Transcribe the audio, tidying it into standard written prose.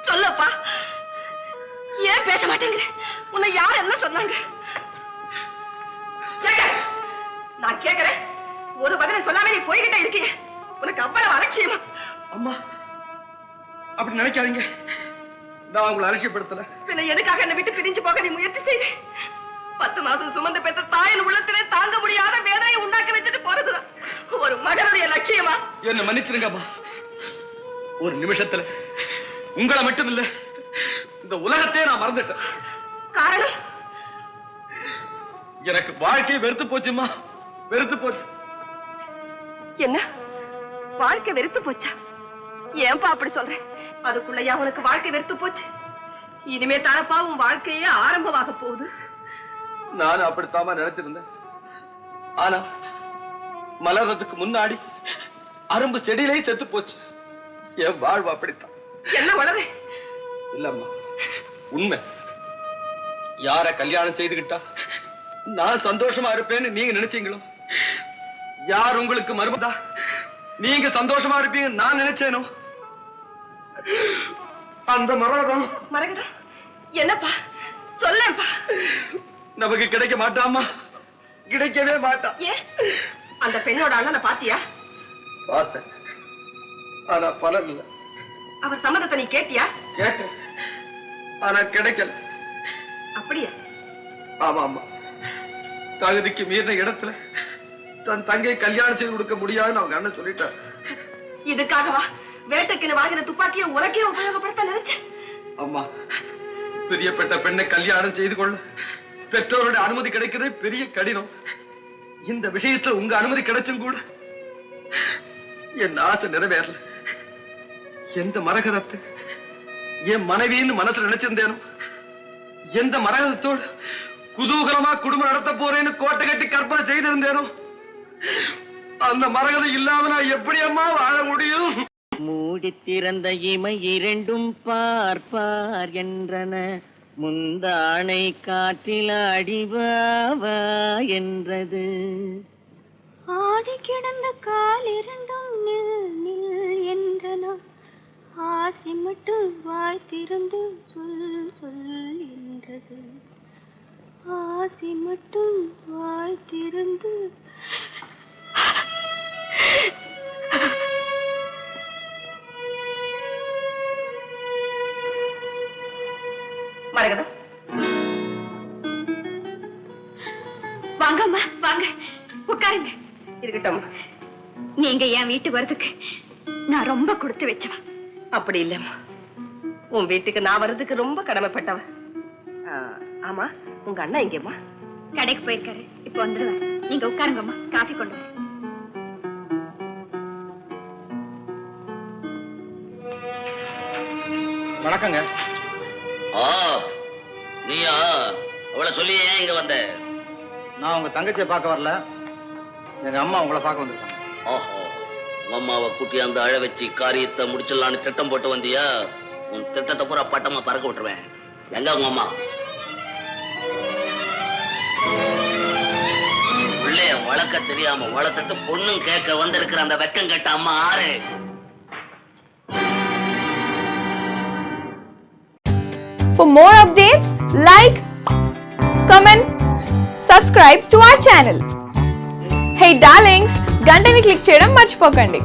சொல்லப்பா. ஏன் பேச மாட்டேங்கிற? உன்னை யார் என்ன சொன்னாங்க? நான் கேக்குறேன், ஒரு பதிலை சொல்லாம நீ போய்கிட்டே இருக்கிய. உனக்கு அவ்வளவு அலட்சியமா? அம்மா, அப்படி நினைக்காதீங்க. நான் உங்களை அலட்சியப்படுத்தல. பின்ன எதுக்காக என்னை விட்டு பிரிஞ்சு போக நீ முயற்சி செய்த? 10 மாசம் சுமந்து பெற்ற தாயின் உள்ளத்திலே தாங்க முடியாத வேதனையை உண்டாக்க வச்சுட்டு போறதுதான் ஒரு மகனுடைய லட்சியமா? என்ன மன்னிச்சிருங்க அம்மா. ஒரு நிமிஷத்துல உங்களை மட்டும் இல்ல, இந்த உலகத்தையே நான் மறந்துட்டேன். காரணம்? எனக்கு வாழ்க்கையை வெறுத்து போச்சுமா, வெறுத்து போச்சு. என்ன வாழ்க்கை வெறுத்து போச்சா? ஏன்பா அப்படி சொல்றேன்? அதுக்குள்ளயா உனக்கு வாழ்க்கை வெறுத்து போச்சு? இனிமே தானப்பா உன் வாழ்க்கையே ஆரம்பமாக போகுது. நானும் அப்படித்தாமா நினைச்சிருந்தேன். ஆனா மலர்றதுக்கு முன்னாடி அரும்பு செடியிலே செத்து போச்சு. என் வாழ்வு அப்படித்தான். என்ன வளரு? இல்லம்மா, உண்மை. யார கல்யாணம் செய்துகிட்டா நான் சந்தோஷமா இருப்பேன்னு நீங்க நினைச்சீங்களோ, யார் உங்களுக்கு மறுபதா நீங்க சந்தோஷமா இருப்பீங்க நான் நினைச்சேனோ, அந்த மரகதம். மரகதம் என்னப்பா? சொல்லேப்பா. நமக்கு கிடைக்க மாட்டாமா, கிடைக்கவே மாட்டா. ஏன்? அந்த பெண்ணோட அண்ணனை பாத்தியா? பார்த்தேன், ஆனா பலன் இல்லை. அவர் சம்மதத்தை நீ கேட்டியா? கேட்டேன், ஆனா கிடைக்கல. அப்படியா? ஆமா ஆமா, தகுதிக்கு மீறின இடத்துல தன் தங்கை கல்யாணம் செய்து கொடுக்க முடியாதுன்னு அவங்க அண்ணன் சொல்லிட்டார். இதுக்காகவா வேட்டைக்குன்னு வாங்கின துப்பாக்கியை உனக்கே உபயோகப்படுத்த நினைச்சேன்? அம்மா, பிரியப்பட்ட பெண்ணை கல்யாணம் செய்து கொள்ள பெற்றோருடைய அனுமதி கிடைக்கிறது பெரிய கடினம். இந்த விஷயத்துல உங்க அனுமதி கிடைச்சும் கூட என் ஆசை நிறைவேறல. எந்த மரகதத்தை என் மனைவின்னு மனசுல நினைச்சிருந்தேனோ, எந்த மரகதத்தோடு குதூகலமா குடும்பம் நடத்த போறேன்னு கோட்டை கட்டி கற்பனை செய்திருந்தேனோ, அந்த மரகதம் இல்லாம நான் எப்படி அம்மா வாழ முடியும்? மூடி திறந்த இமை இரண்டும் பார்ப்பார் என்றன, முந்தானை காற்றில் அடிவாவா என்றது. ஆடி கிடந்த கால் இரண்டும் நில் நில் என்றன, ஆசை மட்டும் வாய் திறந்து சொல் சொல் என்றது. ஆசை மட்டும் வாய் திறந்து. மரகதம், வாங்கம்மா வாங்க, உட்காருங்க. இருக்கட்டும், நீங்க என் வீட்டுக்கு வர்றதுக்கு நான் ரொம்ப கொடுத்து வச்சவா. அப்படி இல்லம்மா, உன் வீட்டுக்கு நான் வர்றதுக்கு ரொம்ப கடமைப்பட்டவ. ஆமா, உங்க அண்ணா எங்கேம்மா? கடைக்கு போயிருக்காரு, இப்ப வந்துடுவாரு. நீங்க உட்காருங்கம்மா, காஃபி கொண்டு வர. வணக்கங்க. நீயா? அவளை சொல்லியே இங்க வந்த? நான் உங்க தங்கச்சியை பார்க்க வரல, எங்க அம்மா உங்களை பார்க்க வந்திருக்காங்க. ஓஹோ, அம்மாவை கூட்டி அந்த அழ வச்சு காரியத்தை முடிச்சிடலான்னு திட்டம் போட்டு வந்தியா? உன் திட்டத்தை பூரா பட்டமா பறக்க விட்டுருவேன். எங்க உங்க அம்மா? பிள்ளைய வளர்க்க தெரியாம வளர்த்துட்டு பொண்ணும் கேட்க வந்திருக்கிற அந்த வெக்கம் கட்ட அம்மா ஆறு. For more updates, like, comment, subscribe to our channel. Hey darlings, గంటని click చేయడం మర్చిపోకండి.